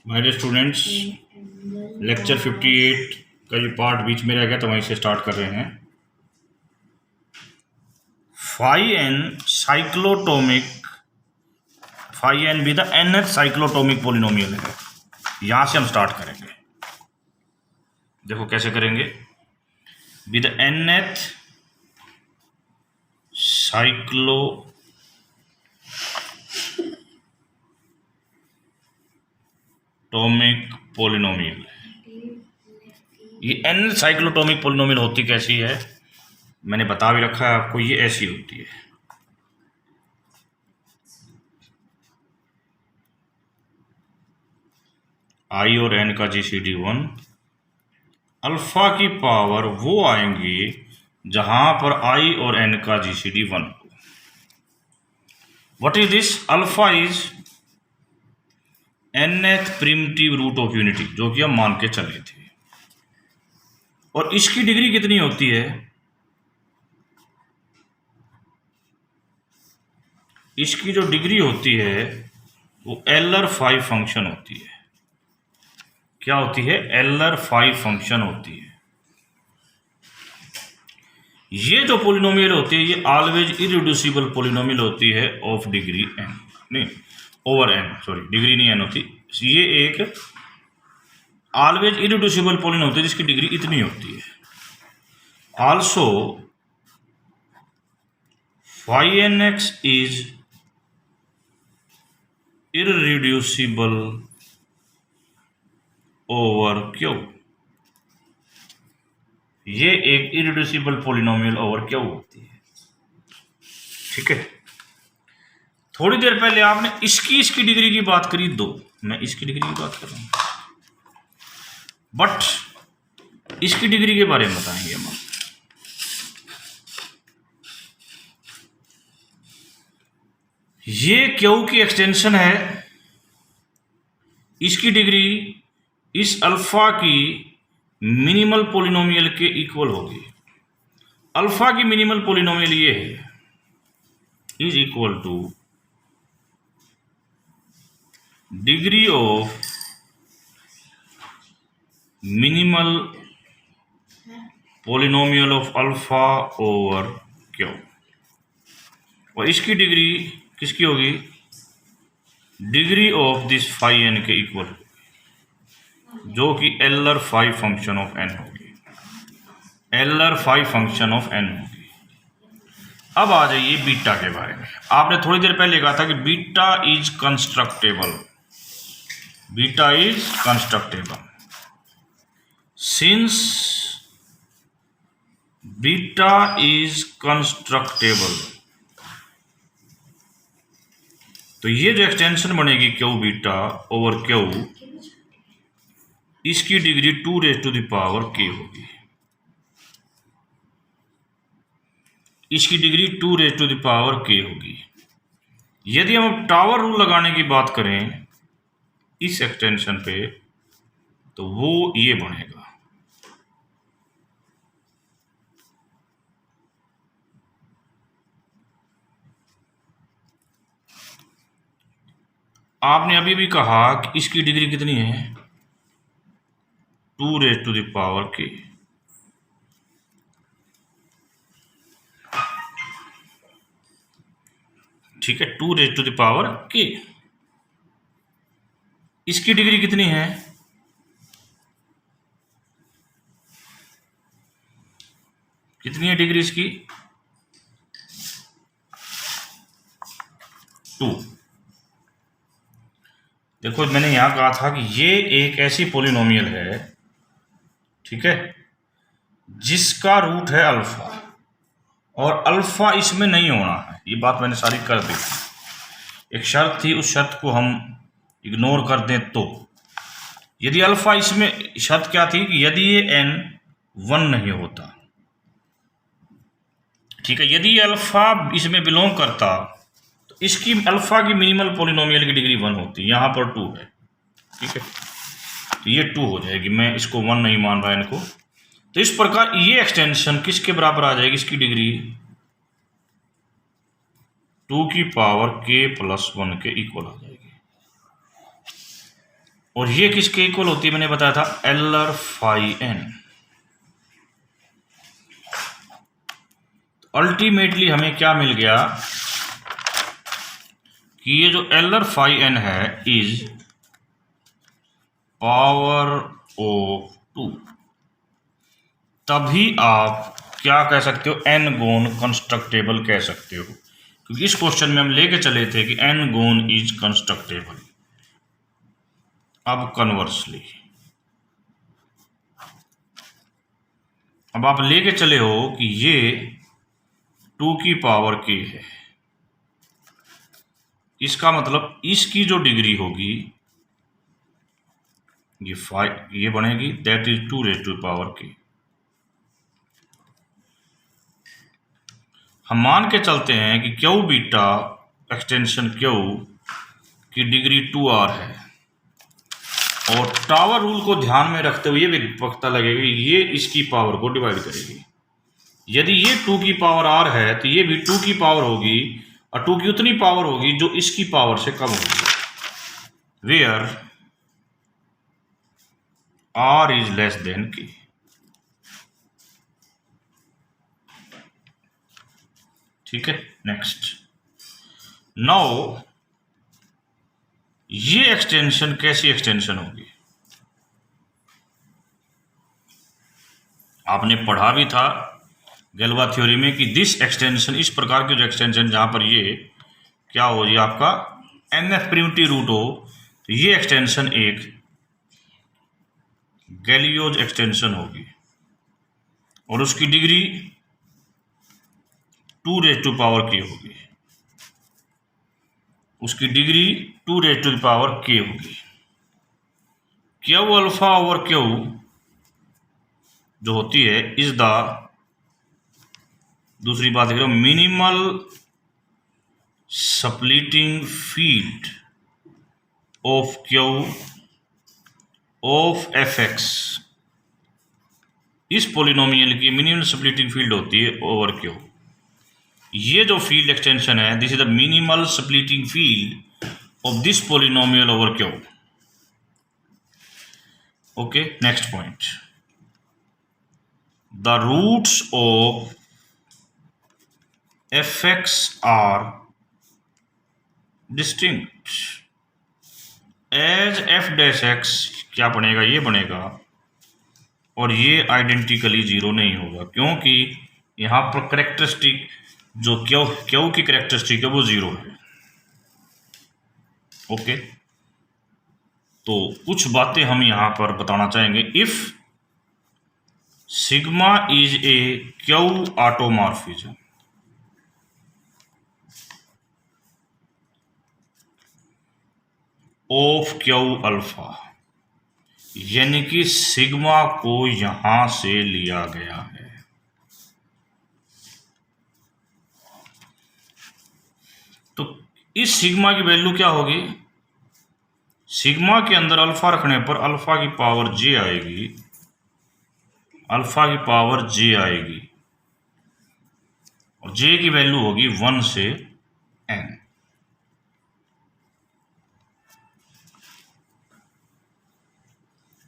My dear students, lecture 58 का जो part बीच में रह गया तो वहीं से स्टार्ट कर रहे हैं। Phi n cyclotomic, phi n भी द nth साइक्लोटोमिक पोलिनोमियल है। यहां से हम स्टार्ट करेंगे। देखो कैसे करेंगे। With nth cyclotomic polynomial. ये n साइक्लोटोमिक पोलिनोमियल होती कैसी है मैंने बता भी रखा है आपको। ये ऐसी होती है। आई और n का GCD 1, अल्फा की पावर वो आएंगी जहां पर i और n का GCD 1 हो। What is this? Alpha is nth primitive root of unity, जो कि हम मान के चले थे। और इसकी डिग्री कितनी होती है? इसकी जो डिग्री होती है वो एलर फाई फंक्शन होती है। क्या होती है? एलर फाई फंक्शन होती है। ये जो पोलिनोमियल होती है ये ऑलवेज इरिड्यूसिबल पोलिनोमियल होती है ऑफ डिग्री n, नहीं ओवर n, सॉरी डिग्री नहीं n होती। ये एक ऑलवेज इरिड्यूसिबल पोलिनोमियल होती है जिसकी डिग्री इतनी होती है। Also phi N X is irreducible over Q. ये एक इरिड्यूसिबल पोलिनोमियल ओवर क्यू होती है। ठीक है। थोड़ी देर पहले आपने इसकी डिग्री की बात करी 2, मैं इसकी डिग्री की बात कर रहा हूं, बट इसकी डिग्री के बारे में बताएंगे हम। ये क्यू की एक्सटेंशन है। इसकी डिग्री इस अल्फा की मिनिमल पोलिनोमियल के इक्वल होगी। अल्फा की मिनिमल पोलिनोमियल ये है, is equal to degree of minimal polynomial of alpha over Q. और इसकी डिग्री किसकी होगी? Degree of this phi n के इक्वल, जो कि Euler phi function of n होगी। Euler phi function of n होगी। अब आ जाइए बीटा के बारे में। आपने थोड़ी देर पहले कहा था कि beta is constructible. Beta is constructible since beta is constructible. तो ये जो एक्सटेंशन बनेगी क्यू बीटा ओवर क्यू, इसकी डिग्री 2 k होगी। इसकी डिग्री 2 k होगी। यदि हम टावर रूल लगाने की बात करें इस एक्सटेंशन पे तो वो ये बनेगा। आपने अभी भी कहा कि इसकी डिग्री कितनी है? 2 k। ठीक है, 2 k। इसकी डिग्री कितनी है? कितनी है डिग्री इसकी? 2। देखो मैंने यहां कहा था कि ये एक ऐसी पोलिनोमियल है, ठीक है, जिसका रूट है अल्फा, और अल्फा इसमें नहीं होना है। ये बात मैंने सारी कर दी। एक शर्त थी, उस शर्त को हम इग्नोर कर दें तो यदि अल्फा इसमें, शर्त क्या थी कि यदि ये n 1 नहीं होता, ठीक है, यदि ये अल्फा इसमें बिलोंग करता तो इसकी अल्फा की मिनिमल पोलिनोमियल की डिग्री 1 होती। यहां पर 2 है, ठीक है, तो ये 2 हो जाएगी। मैं इसको 1 नहीं मान रहा इनको। तो इस प्रकार ये एक्सटेंशन किसके बराबर आ जाएगी? इसकी डिग्री 2 k + 1 के इक्वल आ जाएगी। और ये किसके इक्वल होती है, मैंने बताया था एलर फाई एन। अल्टीमेटली हमें क्या मिल गया कि ये जो एलर फाई एन है इज पावर ऑफ 2। तभी आप क्या कह सकते हो, एन गोन कंस्ट्रक्टेबल कह सकते हो, क्योंकि इस क्वेश्चन में हम लेके चले थे कि एन गोन इज कंस्ट्रक्टेबल। अब कन्वर्सली अब आप लेके चले हो कि ये 2 की पावर k है, इसका मतलब इसकी जो डिग्री होगी ये 5 ये बनेगी, that is 2 raise to power k। हम मान के चलते हैं कि क्यू बीटा एक्सटेंशन क्यू की डिग्री 2r है, और टावर रूल को ध्यान में रखते हुए ये भी पता लगेगा ये इसकी पावर को डिवाइड करेगी। यदि ये 2 की पावर r है तो ये भी 2 की पावर होगी, और 2 की उतनी पावर होगी जो इसकी पावर से कम होगी, where r is less than k। ठीक है, नेक्स्ट। नाउ ये एक्सटेंशन कैसी एक्सटेंशन होगी, आपने पढ़ा भी था गैल्वा थ्योरी में कि दिस एक्सटेंशन, इस प्रकार की जो एक्सटेंशन जहां पर ये क्या हो, ये आपका NF प्रिमिटिव रूट हो, तो ये एक्सटेंशन एक गैलियोज एक्सटेंशन होगी, और उसकी degree 2 raise to power k होगी, उसकी degree 2 raise to power k होगी। क्यू अल्फा ओवर क्यू जो होती है इज द, दूसरी बात करो, minimal splitting field of Q of F X. इस पोलिनोमियल की मिनिमम स्प्लिटिंग फील्ड होती है ओवर क्यू। ये जो फील्ड एक्सटेंशन है, this is the minimal splitting field of this polynomial over Q. Okay, next point, the roots of F X are distinct as F dash X क्या बनेगा, ये बनेगा, और ये आइडेंटिकली जीरो नहीं होगा, क्योंकि यहां पर करेक्टरिस्टिक जो क्यू की करेक्टरिस्टिक है वो जीरो है। ओके, तो कुछ बातें हम यहां पर बताना चाहेंगे। If sigma is a Q automorphism, of Q alpha, यानी कि सिग्मा को यहां से लिया गया है, तो इस सिग्मा की वैल्यू क्या होगी, सिग्मा के अंदर अल्फा रखने पर अल्फा की पावर j आएगी, अल्फा की पावर j आएगी, और j की वैल्यू होगी 1 से n।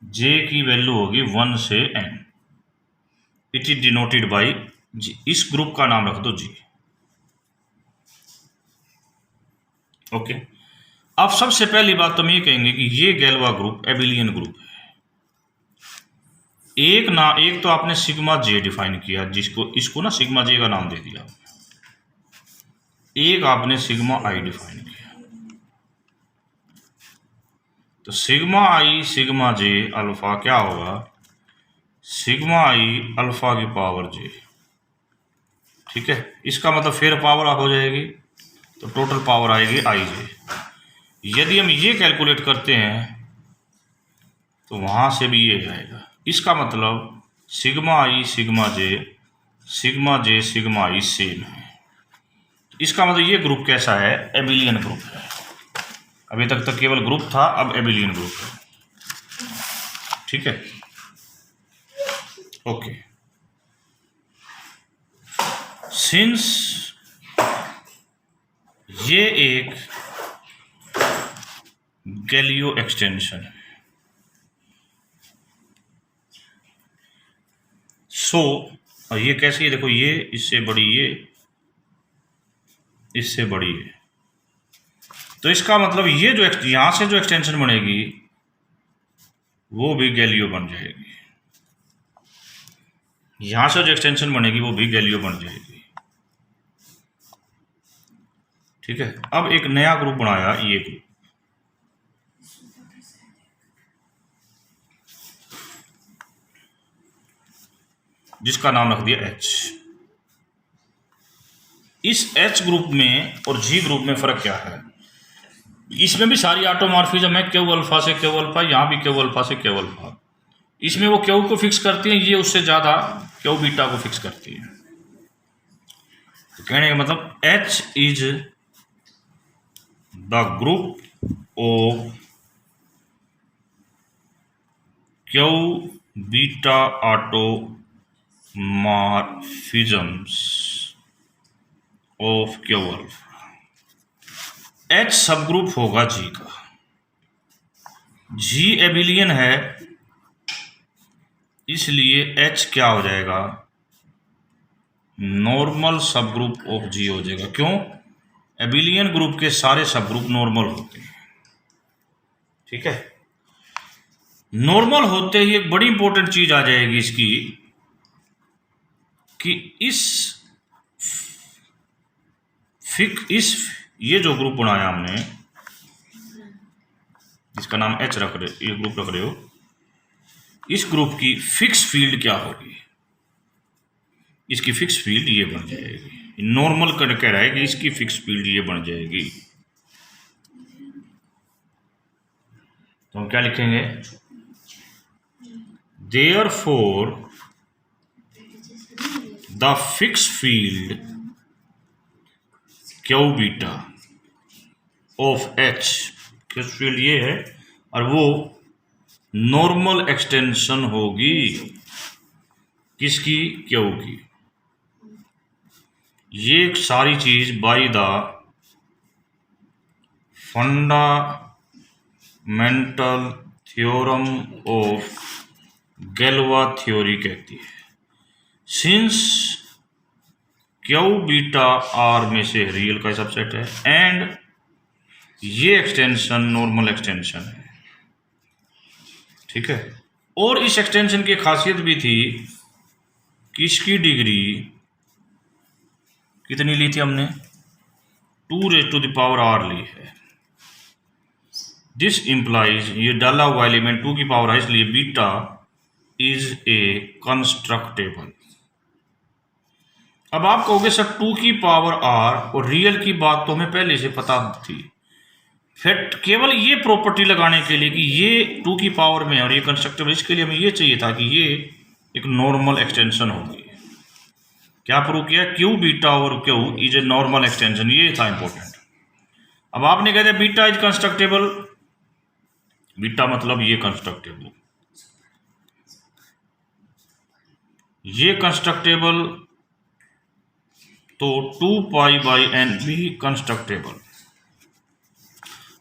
j की वैल्यू होगी 1 से n। It is denoted by g। इस ग्रुप का नाम रख दो g। ओके, अब सबसे पहली बात तो हम ये कहेंगे कि ये गैल्वा ग्रुप एबिलियन ग्रुप है। एक तो आपने सिग्मा जे डिफाइन किया, जिसको इसको ना सिग्मा जे का नाम दे दिया, एक आपने सिग्मा आई डिफाइन किया, तो सिग्मा आई सिग्मा जे अल्फा क्या होगा, सिग्मा आई अल्फा की पावर जे। ठीक है, इसका मतलब फिर पावर ऑफ हो जाएगी, तो टोटल पावर आएगी आई जे। यदि हम ये कैलकुलेट करते हैं तो वहां से भी ये आएगा, इसका मतलब सिग्मा आई सिग्मा जे सिग्मा आई सेम है। इसका मतलब ये ग्रुप कैसा है, एबिलियन ग्रुप है। अभी तक तो केवल ग्रुप था, अब एबिलियन ग्रुप है। ठीक है, ओके। सिंस ये एक गैलियो एक्सटेंशन है, सो और ये कैसी है, देखो ये इससे बड़ी, ये इससे बड़ी है, तो इसका मतलब ये जो यहां से जो एक्सटेंशन बनेगी वो भी गैलियो बन जाएगी, यहां से जो एक्सटेंशन बनेगी वो भी गैलियो बन जाएगी। ठीक है, अब एक नया ग्रुप बनाया, ये ग्रुप, जिसका नाम रख दिया H। इस H ग्रुप में और G ग्रुप में फर्क क्या है? इसमें भी सारी ऑटोमॉर्फिज्म है, क्यू अल्फा से क्यू अल्फा, यहां भी क्यू अल्फा से क्यू अल्फा। इसमें वो क्यू को फिक्स करती हैं, ये उससे ज्यादा क्यू बीटा को फिक्स करती है। तो कहने का मतलब H is the group of Q beta automorphisms of Q alpha. H subgroup होगा G का, G एबिलियन है, इसलिए H क्या हो जाएगा, नॉर्मल सब ग्रुप ऑफ G हो जाएगा। क्यों? एबिलियन ग्रुप के सारे सब ग्रुप नॉर्मल होते हैं। ठीक है, नॉर्मल होते ही एक बड़ी इंपॉर्टेंट चीज आ जाएगी इसकी, कि इस ये जो ग्रुप बनाया हमने, इसका नाम H रख रहे, ये ग्रुप रख रहे हो, इस ग्रुप की फिक्स फील्ड क्या होगी? इसकी फिक्स फील्ड ये बन जाएगी। नॉर्मल कह रहा है कि इसकी फिक्स फील्ड ये बन जाएगी, तो हम क्या लिखेंगे, therefore the fix field Q beta of H, fix field ये है, और वो नॉर्मल एक्सटेंशन होगी किसकी, क्यू की। ये सारी चीज by the fundamental theorem of Galois theory कहती है। सिंस क्यू बीटा आर में से रियल का सबसेट है एंड ये एक्सटेंशन नॉर्मल एक्सटेंशन है। ठीक है, और इस एक्सटेंशन की खासियत भी थी कि इसकी डिग्री कितनी ली थी हमने, 2⁻⁴ ली है। दिस इंप्लाइज, ये डाला हुआ एलिमेंट 2 की पावर है, इसलिए बीटा इज ए कंस्ट्रक्टेबल। अब आप कहोगे सर 2 की पावर r और रियल की बात तो हमें पहले से पता थी, फिर केवल ये प्रॉपर्टी लगाने के लिए कि ये 2 की पावर में और ये कंस्ट्रक्टेबल, इसके लिए हमें ये चाहिए था कि ये एक नॉर्मल एक्सटेंशन होगी। क्या प्रूव किया, क्यू बीटा और Q is a normal extension, ये था इंपॉर्टेंट। अब आपने कह दिया बीटा इज कंस्ट्रक्टेबल, बीटा मतलब ये कंस्ट्रक्टेबल, ये कंस्ट्रक्टेबल, तो 2π/n भी कंस्ट्रक्टेबल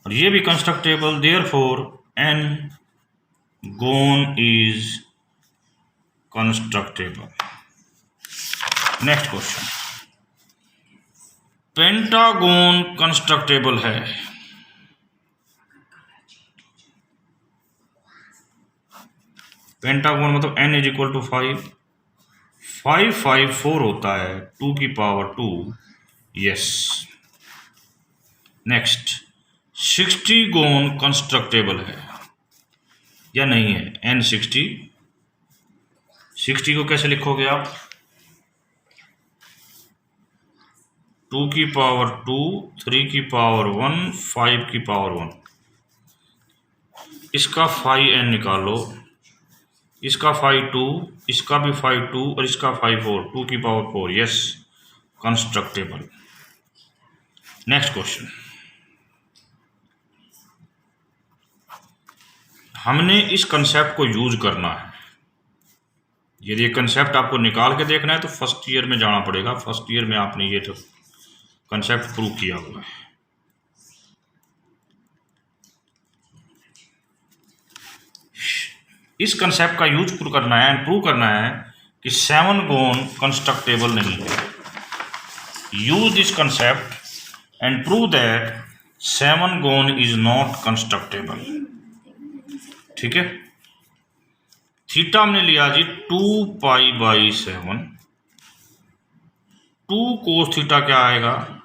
और ये भी constructible, therefore n gon is constructible. Next question, pentagon constructible है। पेंटागोन मतलब n इज इक्वल टू 5, 5 5 4 होता है, 2 की पावर 2, यस। नेक्स्ट, 60 गोन कंस्ट्रक्टेबल है या नहीं है, n 60, 60 को कैसे लिखोगे आप, 2 की पावर 2, 3 की पावर 1, 5 की पावर 1, इसका 5n निकालो, इसका 5 2, इसका भी 5 2 और इसका 5 4, 2 की पावर 4, यस कंस्ट्रक्टेबल। नेक्स्ट क्वेश्चन, हमने इस कंसेप्ट को यूज करना है। यदि ये कंसेप्ट आपको निकाल के देखना है तो फर्स्ट ईयर में जाना पड़ेगा, फर्स्ट ईयर में आपने ये तो कंसेप्ट प्रूव किया हुआ है। इस कंसेप्ट का यूज करना है एंड प्रूव करना है कि 7 गोन कंस्ट्रक्टेबल नहीं है। Use this concept and prove that 7 gon is not constructible. ठीक है, थीटा हमने लिया जी 2π/7। 2 कोस थीटा क्या आएगा,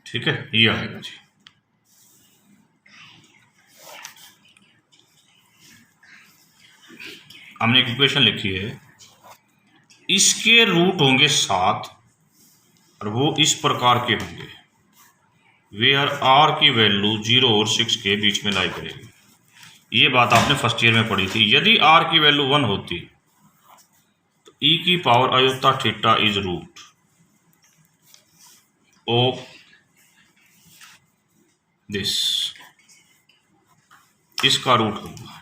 ठीक है, ये आएगा जी। हमने एक इक्वेशन लिखी है, इसके रूट होंगे 7 और वो इस प्रकार के होंगे, वेयर आर की वैल्यू 0 और 6 के बीच में लाई करेगी। ये बात आपने फर्स्ट ईयर में पढ़ी थी। यदि आर की वैल्यू 1 होती तो ई की power iota theta is root of this, इसका रूट होगा।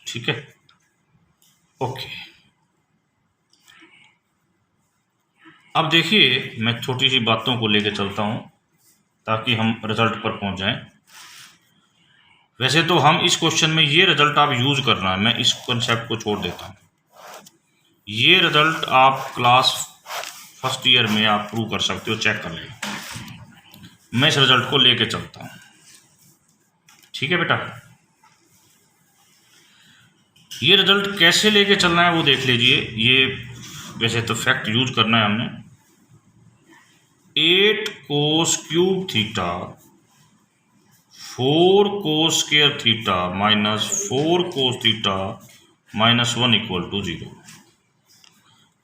ठीक है, ओके। अब देखिए, मैं छोटी सी बातों को लेकर चलता हूं ताकि हम रिजल्ट पर पहुंच जाएं। वैसे तो हम इस क्वेश्चन में ये रिजल्ट आप यूज करना है, मैं इस कंसेप्ट को छोड़ देता हूं। ये रिजल्ट आप क्लास फर्स्ट ईयर में आप प्रूव कर सकते हो, चेक कर लें। मैं इस रिजल्ट को लेके चलता हूं। ठीक है बेटा, ये रिजल्ट कैसे लेके चलना है वो देख लीजिए। ये वैसे तो फैक्ट यूज करना है हमने। 8 cos cube theta 4 cos square theta minus 4 cos theta minus 1 equal to 0।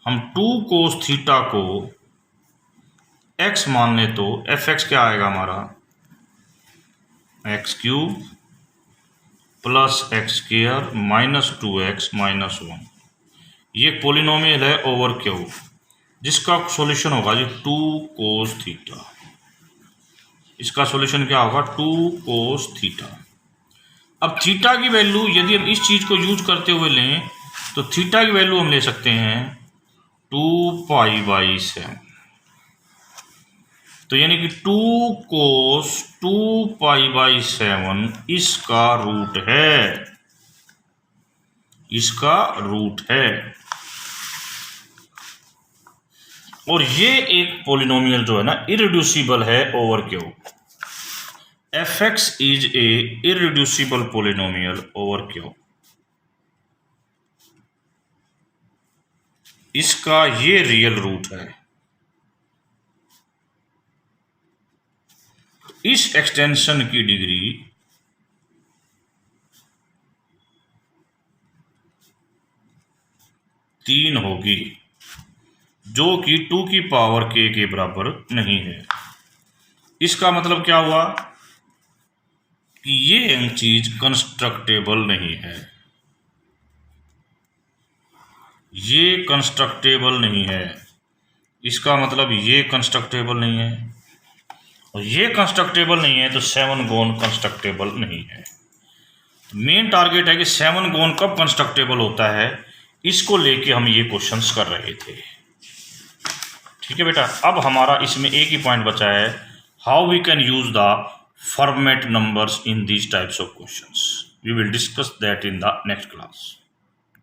हम 2 कोस थीटा को x मान ले तो एफ एक्स क्या आएगा हमारा, x cube plus x square minus 2x minus 1। ये पोलिनोमियल है ओवर क्यूब, जिसका सॉल्यूशन होगा जी 2 कोस थीटा। इसका सॉल्यूशन क्या होगा, 2 कोस थीटा। अब थीटा की वैल्यू यदि हम इस चीज को यूज करते हुए लें तो थीटा की वैल्यू हम ले सकते हैं 2π/7। तो यानी कि 2 कोस 2π/7 इसका रूट है, इसका रूट है। और ये एक पॉलिनोमियल जो है ना इररिड्यूसिबल है over cube. F x is a irreducible polynomial over cube. इसका ये रियल रूट है। इस एक्सटेंशन की डिग्री तीन होगी, जो कि 2 की पावर k के बराबर नहीं है। इसका मतलब क्या हुआ कि ये चीज कंस्ट्रक्टेबल नहीं है, ये कंस्ट्रक्टेबल नहीं है। इसका मतलब ये कंस्ट्रक्टेबल नहीं है और ये कंस्ट्रक्टेबल नहीं है, तो 7 गोन कंस्ट्रक्टेबल नहीं है। मेन टारगेट है कि 7 गोन कब कंस्ट्रक्टेबल होता है, इसको लेके हम ये क्वेश्चंस कर रहे थे। ठीक है बेटा, अब हमारा इसमें एक ही पॉइंट बचा है, how we can use the format numbers in these types of questions. We will discuss that in the next class.